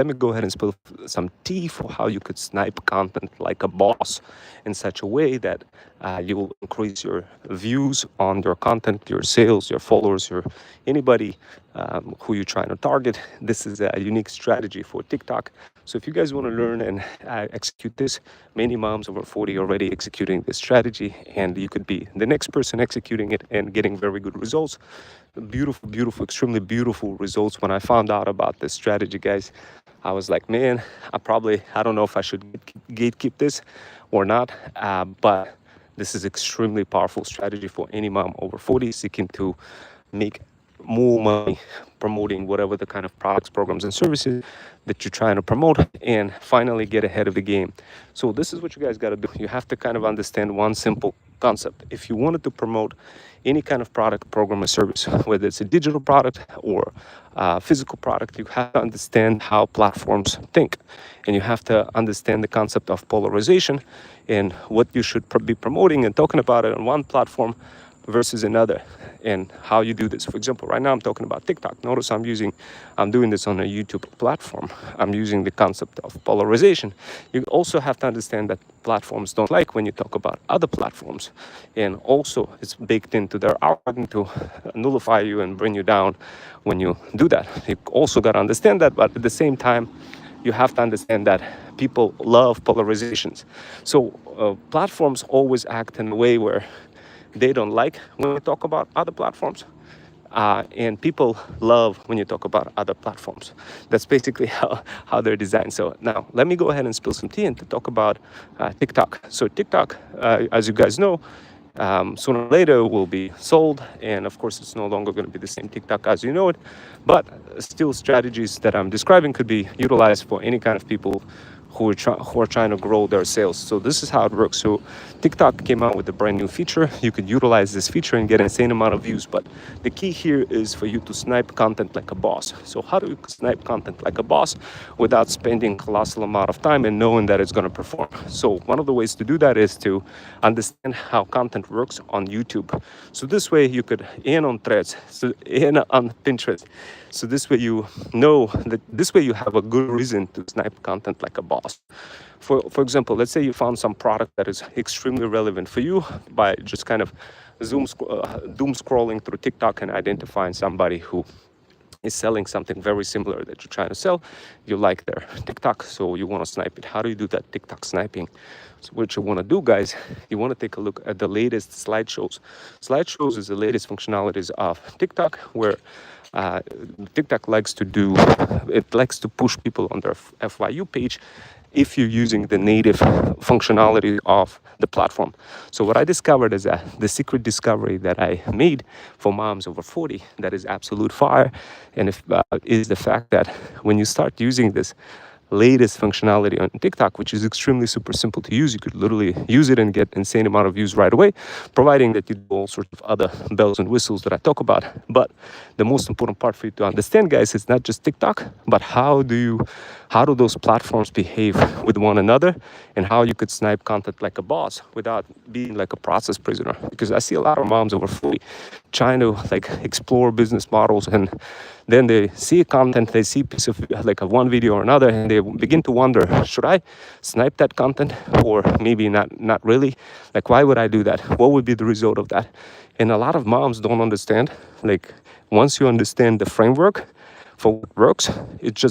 let me go ahead and spill some tea for how you could snipe content like a boss in such a way that you will increase your views on your content, your sales, your followers, your anybody who you're trying to target. This is a unique strategy for TikTok. So if you guys want to learn and execute this, many moms over 40 already executing this strategy, and you could be the next person executing it and getting very good results. Beautiful, beautiful, extremely beautiful results. When I found out about this strategy, guys, I was like, man, I don't know if I should gatekeep this or not, but this is extremely powerful strategy for any mom over 40 seeking to make more money promoting whatever the kind of products, programs, and services that you're trying to promote, and finally get ahead of the game. So this is what you guys got to do. You have to kind of understand one simple concept. If you wanted to promote any kind of product, program, or service, whether it's a digital product or a physical product, you have to understand how platforms think, and you have to understand the concept of polarization and what you should be promoting and talking about it on one platform versus another, and how you do this. For example, right now I'm talking about TikTok. Notice I'm doing this on a YouTube platform. I'm using the concept of polarization. You also have to understand that platforms don't like when you talk about other platforms, and also it's baked into their algorithm to nullify you and bring you down when you do that. You also got to understand that, but at the same time, you have to understand that people love polarizations. So platforms always act in a way where they don't like when you talk about other platforms, and people love when you talk about other platforms. That's basically how they're designed. So now let me go ahead and spill some tea and to talk about TikTok. So TikTok, as you guys know, sooner or later will be sold, and of course it's no longer going to be the same TikTok as you know it, but still strategies that I'm describing could be utilized for any kind of people who are trying to grow their sales. So this is how it works. So TikTok came out with a brand new feature. You could utilize this feature and get an insane amount of views, but the key here is for you to snipe content like a boss. So how do you snipe content like a boss without spending colossal amount of time and knowing that it's going to perform? So one of the ways to do that is to understand how content works on YouTube. So this way you could, and on Threads, so and on Pinterest. So this way you know that this way you have a good reason to snipe content like a boss. For example, let's say you found some product that is extremely relevant for you by just kind of doom scrolling through TikTok and identifying somebody who is selling something very similar that you're trying to sell. You like their TikTok, so you want to snipe it. How do you do that TikTok sniping? So what you want to do, guys, you want to take a look at the latest slideshows. Slideshows is the latest functionalities of TikTok, where TikTok likes to push people on their FYU page if you're using the native functionality of the platform. So what I discovered is that the secret discovery that I made for moms over 40 that is absolute fire, and is the fact that when you start using this latest functionality on TikTok, which is extremely super simple to use. You could literally use it and get insane amount of views right away, providing that you do all sorts of other bells and whistles that I talk about. But the most important part for you to understand, guys, is not just TikTok, but how do those platforms behave with one another, and how you could snipe content like a boss without being like a process prisoner. Because I see a lot of moms over 40 trying to like explore business models, and then they see content, they see a piece of like a one video or another, and they begin to wonder, should I snipe that content or maybe not really? Like, why would I do that? What would be the result of that? And a lot of moms don't understand, like, once you understand the framework for what works, it's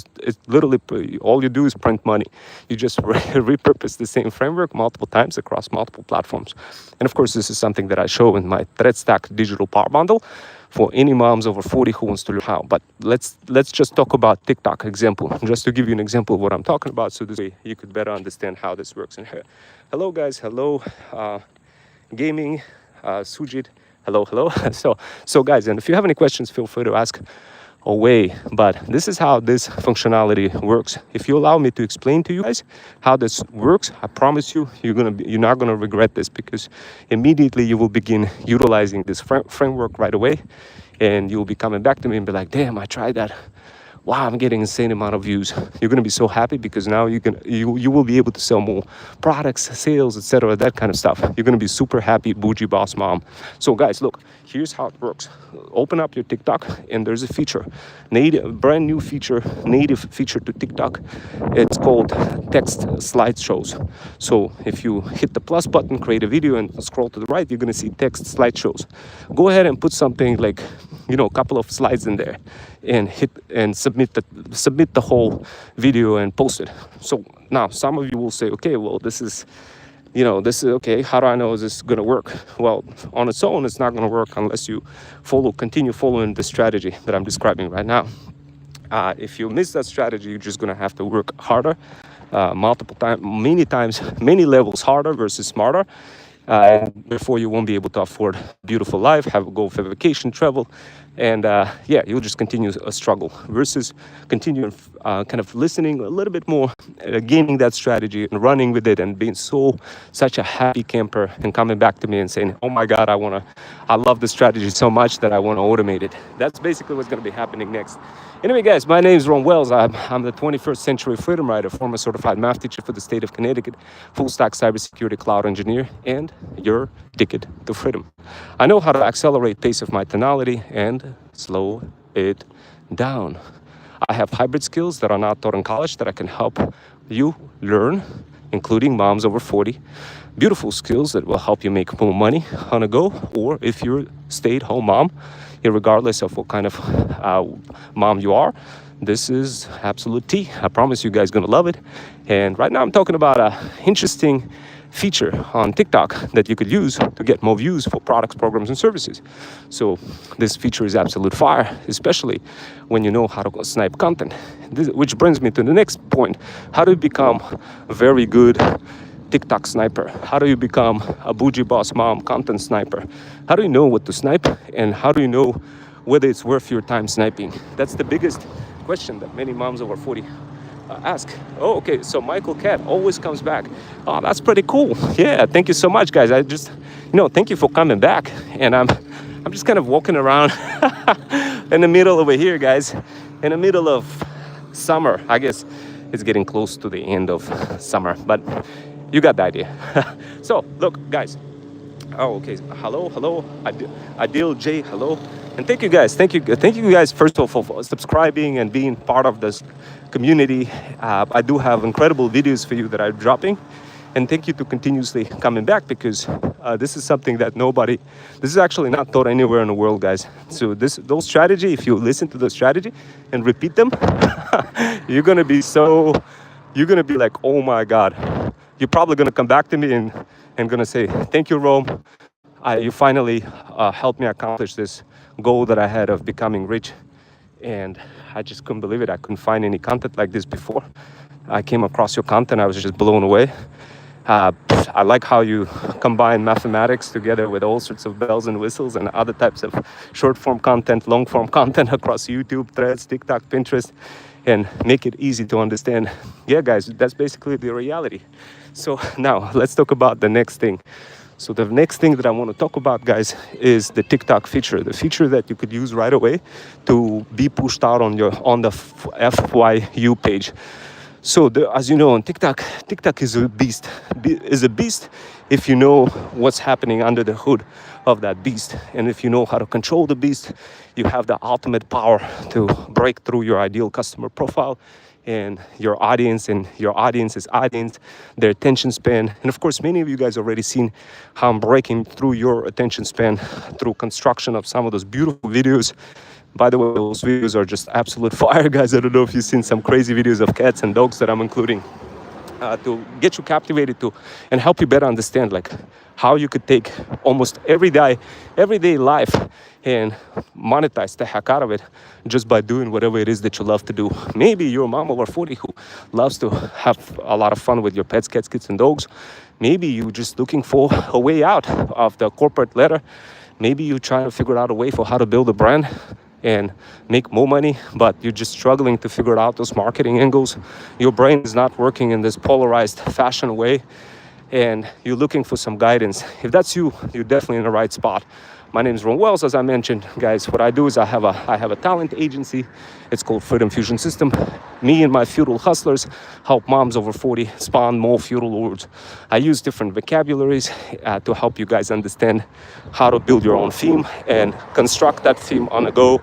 literally all you do is print money. You just repurpose the same framework multiple times across multiple platforms. And of course, this is something that I show in my Thread Stack Digital Power Bundle for any moms over 40 who wants to learn how. But let's just talk about TikTok example, just to give you an example of what I'm talking about, so this way you could better understand how this works. And hello guys, hello gaming, Sujit, hello. So guys, and if you have any questions, feel free to ask away. But this is how this functionality works. If you allow me to explain to you guys how this works, I promise you, you're not gonna regret this, because immediately you will begin utilizing this framework right away, and you'll be coming back to me and be like, damn, I tried that wow, I'm getting insane amount of views. You're gonna be so happy because now you will be able to sell more products, sales, etc. That kind of stuff. You're gonna be super happy, bougie boss mom. So guys, look, here's how it works. Open up your TikTok, and there's a feature, brand new feature, native feature to TikTok. It's called text slideshows. So if you hit the plus button, create a video, and scroll to the right, you're gonna see text slideshows. Go ahead and put something like, a couple of slides in there, and hit and submit the whole video and post it. So now some of you will say, okay, well, this is okay, how do I know is this gonna work? Well, on its own, it's not gonna work unless you continue following the strategy that I'm describing right now. If you miss that strategy, you're just gonna have to work harder, multiple times, many times, many levels harder versus smarter. And therefore you won't be able to afford a beautiful life, go for vacation, travel, and you'll just continue a struggle versus continuing kind of listening a little bit more, gaining that strategy and running with it and being such a happy camper and coming back to me and saying, oh my God, I love the strategy so much that I want to automate it. That's basically what's going to be happening next. Anyway, guys, my name is Ron Wells. I'm the 21st century freedom rider, former certified math teacher for the state of Connecticut, full stack cybersecurity cloud engineer, and your ticket to freedom. I know how to accelerate pace of my tonality and slow it down. I have hybrid skills that are not taught in college that I can help you learn, including moms over 40. Beautiful skills that will help you make more money on a go, or if you're a stay-at-home mom, regardless of what kind of mom you are, this is absolute tea. I promise you guys gonna love it. And right now I'm talking about an interesting feature on TikTok that you could use to get more views for products, programs, and services. So this feature is absolute fire, especially when you know how to snipe content. Which brings me to the next point. How do you become a very good TikTok sniper? How do you become a bougie boss mom content sniper? How do you know what to snipe, and how do you know whether it's worth your time sniping? That's the biggest question that many moms over 40 ask. Oh, okay, so Michael Cat always comes back. Oh, that's pretty cool. Yeah, thank you so much, guys. I just, thank you for coming back. And I'm just kind of walking around in the middle over here, guys, in the middle of summer. I guess it's getting close to the end of summer, but you got the idea. So look, guys. Oh, okay. Hello. Adil J. Hello. And thank you guys. Thank you guys, first of all, for subscribing and being part of this community. I do have incredible videos for you that I'm dropping. And thank you to continuously coming back, because this is something that this is actually not taught anywhere in the world, guys. So those strategy, if you listen to the strategy and repeat them, you're going to be like, oh my God. You're probably going to come back to me and going to say, thank you, Rome. You finally helped me accomplish this goal that I had of becoming rich. And I just couldn't believe it. I couldn't find any content like this before. I came across your content. I was just blown away. I like how you combine mathematics together with all sorts of bells and whistles and other types of short form content, long form content across YouTube, Threads, TikTok, Pinterest, and make it easy to understand. Yeah, guys, that's basically the reality. So now let's talk about the next thing. So the next thing that I want to talk about, guys, is the TikTok feature, the feature that you could use right away to be pushed out on the FYU page. So as you know, on TikTok is a beast. If you know what's happening under the hood of that beast, and if you know how to control the beast, you have the ultimate power to break through your ideal customer profile and your audience's audience, their attention span. And of course, many of you guys already seen how I'm breaking through your attention span through construction of some of those beautiful videos. By the way, those videos are just absolute fire, guys. I don't know if you've seen some crazy videos of cats and dogs that I'm including to get you captivated and help you better understand like how you could take almost everyday life and monetize the heck out of it just by doing whatever it is that you love to do. Maybe you're a mom over 40 who loves to have a lot of fun with your pets, cats, kids, and dogs. Maybe you're just looking for a way out of the corporate ladder. Maybe you're trying to figure out a way for how to build a brand and make more money, but you're just struggling to figure out those marketing angles. Your brain is not working in this polarized fashion way, and you're looking for some guidance. If that's you, you're definitely in the right spot. My name is Ron Wells, as I mentioned, guys. What I do is I have a talent agency. It's called Freedom Fusion System. Me and my feudal hustlers help moms over 40 spawn more feudal lords. I use different vocabularies to help you guys understand how to build your own theme and construct that theme on the go,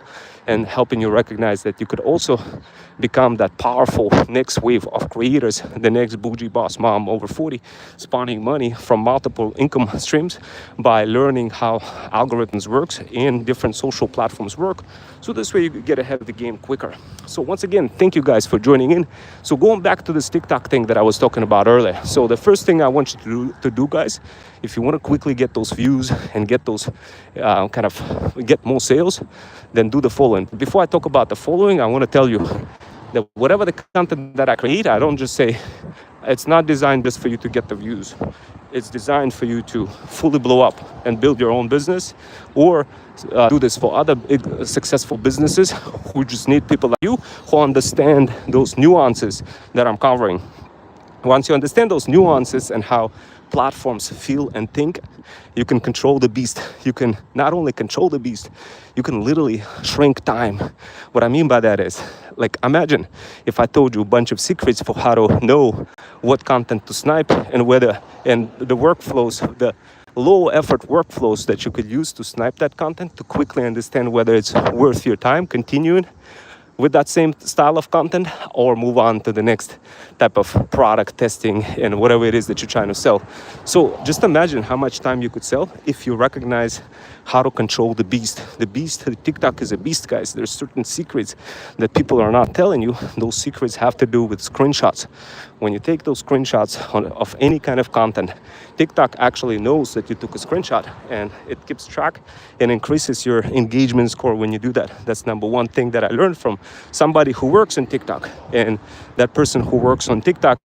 and helping you recognize that you could also become that powerful next wave of creators, the next bougie boss mom over 40, spawning money from multiple income streams by learning how algorithms works and different social platforms work. So this way you get ahead of the game quicker. So once again, thank you guys for joining in. So going back to this TikTok thing that I was talking about earlier. So the first thing I want you to do guys, if you want to quickly get those views and get those get more sales, then do the following. Before I talk about the following, I want to tell you that whatever the content that I create, I don't just say, it's not designed just for you to get the views. It's designed for you to fully blow up and build your own business, or do this for other big successful businesses who just need people like you who understand those nuances that I'm covering. Once you understand those nuances and how platforms feel and think, you can control the beast. You can not only control the beast, you can literally shrink time. What I mean by that is, like, imagine if I told you a bunch of secrets for how to know what content to snipe and the workflows, the low effort workflows that you could use to snipe that content, to quickly understand whether it's worth your time continuing with that same style of content, or move on to the next type of product testing and whatever it is that you're trying to sell. So just imagine how much time you could sell if you recognize how to control the beast. The beast, TikTok is a beast, guys. There's certain secrets that people are not telling you. Those secrets have to do with screenshots. When you take those screenshots of any kind of content, TikTok actually knows that you took a screenshot, and it keeps track and increases your engagement score when you do that. That's number one thing that I learned from somebody who works in TikTok. And that person who works on TikTok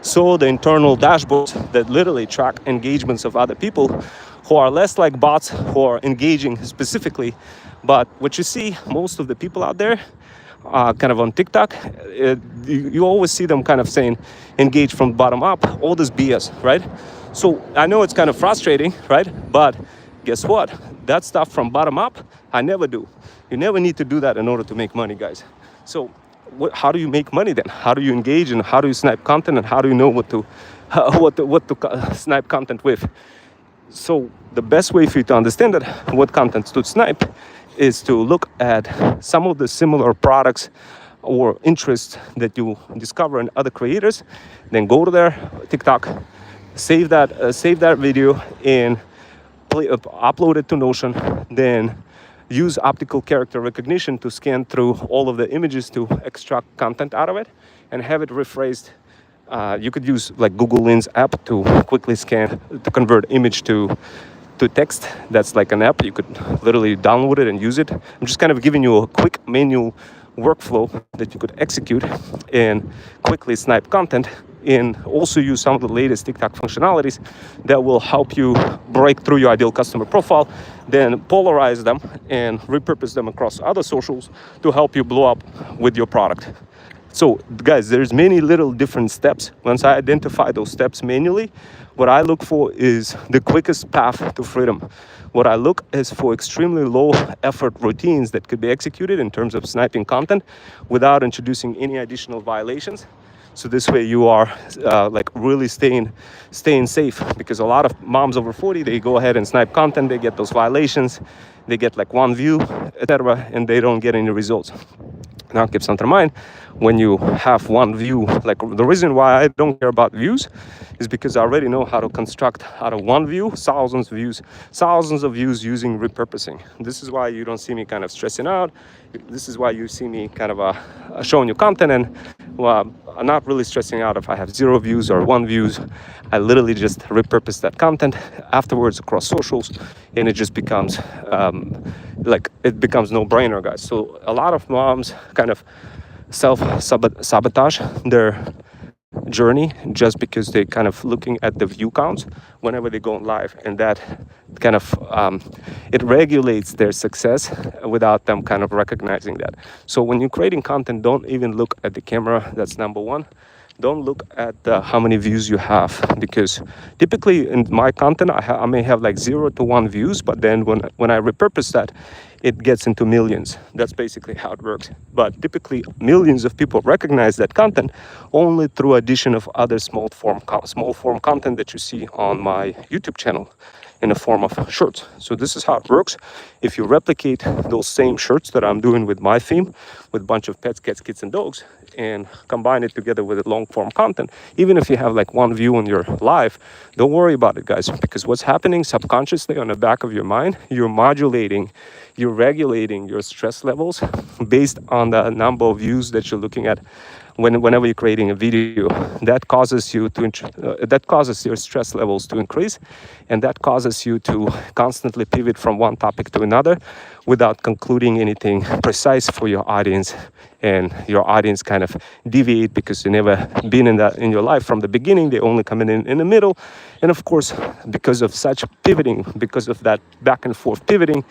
saw the internal dashboards that literally track engagements of other people who are less like bots, who are engaging specifically. But what you see, most of the people out there kind of on TikTok, you always see them kind of saying engage from bottom up, all this BS, right? So I know it's kind of frustrating, right? But guess what? That stuff from bottom up, I never do. You never need to do that in order to make money, guys. So how do you make money then? How do you engage, and how do you snipe content, and how do you know what to snipe content with? So the best way for you to understand that, what content to snipe, is to look at some of the similar products or interests that you discover in other creators. Then go to their TikTok, save that video, and upload it to Notion. Then use optical character recognition to scan through all of the images to extract content out of it and have it rephrased. You could use like Google Lens app to quickly scan, to convert image to text. That's like an app. You could literally download it and use it. I'm just kind of giving you a quick manual workflow that you could execute and quickly snipe content, and also use some of the latest TikTok functionalities that will help you break through your ideal customer profile, then polarize them and repurpose them across other socials to help you blow up with your product. So guys, there's many little different steps. Once I identify those steps manually, what I look for is the quickest path to freedom. What I look is for extremely low effort routines that could be executed in terms of sniping content without introducing any additional violations. So this way you are like really staying safe, because a lot of moms over 40, they go ahead and snipe content, they get those violations, they get like one view, etc., and they don't get any results. Now keep something in mind, when you have one view, like the reason why I don't care about views is because I already know how to construct out of one view thousands of views using repurposing. This is why you don't see me kind of stressing out. This is why you see me kind of showing you content, and I'm not really stressing out if I have 0 views or 1 views. I literally just repurpose that content afterwards across socials, and it just becomes no-brainer, guys. So a lot of moms kind of self-sabotage their journey just because they kind of looking at the view counts whenever they go live, and that kind of it regulates their success without them kind of recognizing that. So when you're creating content, don't even look at the camera. That's number one. Don't look at how many views you have, because typically in my content I may have like 0 to 1 views, but then when I repurpose that, it gets into millions. That's basically how it works. But typically millions of people recognize that content only through addition of other small form content that you see on my YouTube channel in the form of shirts. So this is how it works. If you replicate those same shirts that I'm doing with my theme, with a bunch of pets, cats, kids, and dogs, and combine it together with long form content, even if you have like 1 view on your live, don't worry about it, guys, because what's happening subconsciously on the back of your mind, you're modulating, you're regulating your stress levels based on the number of views that you're looking at whenever you're creating a video. That causes you to that causes your stress levels to increase, and that causes you to constantly pivot from one topic to another without concluding anything precise for your audience, and your audience kind of deviate because they never been in that in your life from the beginning. They only come in the middle, and of course, because of such pivoting, because of that back and forth pivoting,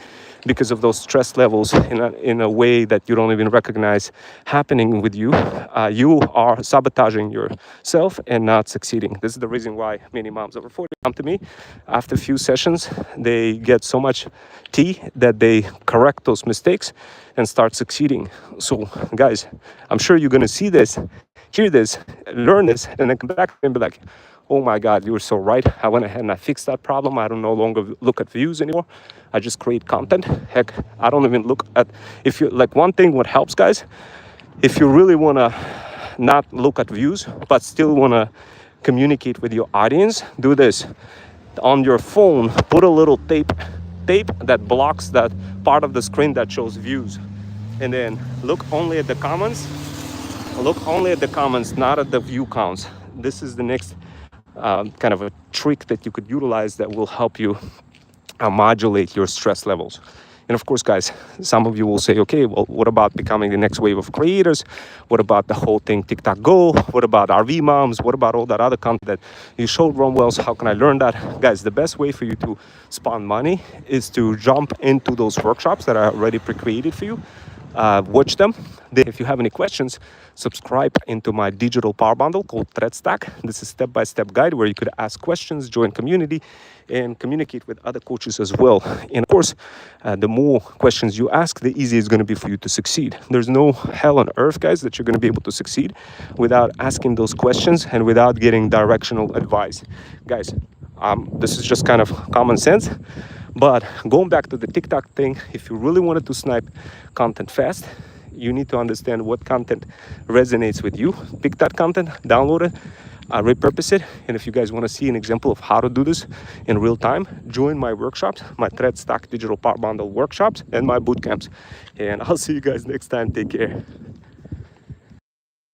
because of those stress levels in a way that you don't even recognize happening with you, you are sabotaging yourself and not succeeding. This is the reason why many moms over 40 come to me. After a few sessions, they get so much tea that they correct those mistakes and start succeeding. So guys, I'm sure you're gonna see this, hear this, learn this, and then come back and be like, oh my God, you were so right. I went ahead and I fixed that problem. I don't no longer look at views anymore. I just create content. Heck, I don't even look at, if you like, one thing what helps, guys, if you really want to not look at views but still want to communicate with your audience, do this. On your phone, put a little tape that blocks that part of the screen that shows views, and then look only at the comments. Look only at the comments, not at the view counts. This is the next kind of a trick that you could utilize that will help you modulate your stress levels. And of course, guys, some of you will say, okay, well, what about becoming the next wave of creators? What about the whole thing TikTok Go? What about RV moms? What about all that other content that you showed Rome Wells? How can I learn that? Guys, the best way for you to spawn money is to jump into those workshops that are already pre-created for you. Watch them. Then if you have any questions, subscribe into my digital power bundle called Thread Stack. This is step-by-step guide where you could ask questions, join community, and communicate with other coaches as well. And of course, the more questions you ask, the easier it's going to be for you to succeed. There's no hell on earth, guys, that you're going to be able to succeed without asking those questions and without getting directional advice. Guys, this is just kind of common sense. But going back to the TikTok thing, if you really wanted to snipe content fast, you need to understand what content resonates with you. Pick that content, download it, repurpose it. And if you guys want to see an example of how to do this in real time, join my workshops, my Thread Stack Digital Power Bundle workshops, and my boot camps. And I'll see you guys next time. Take care.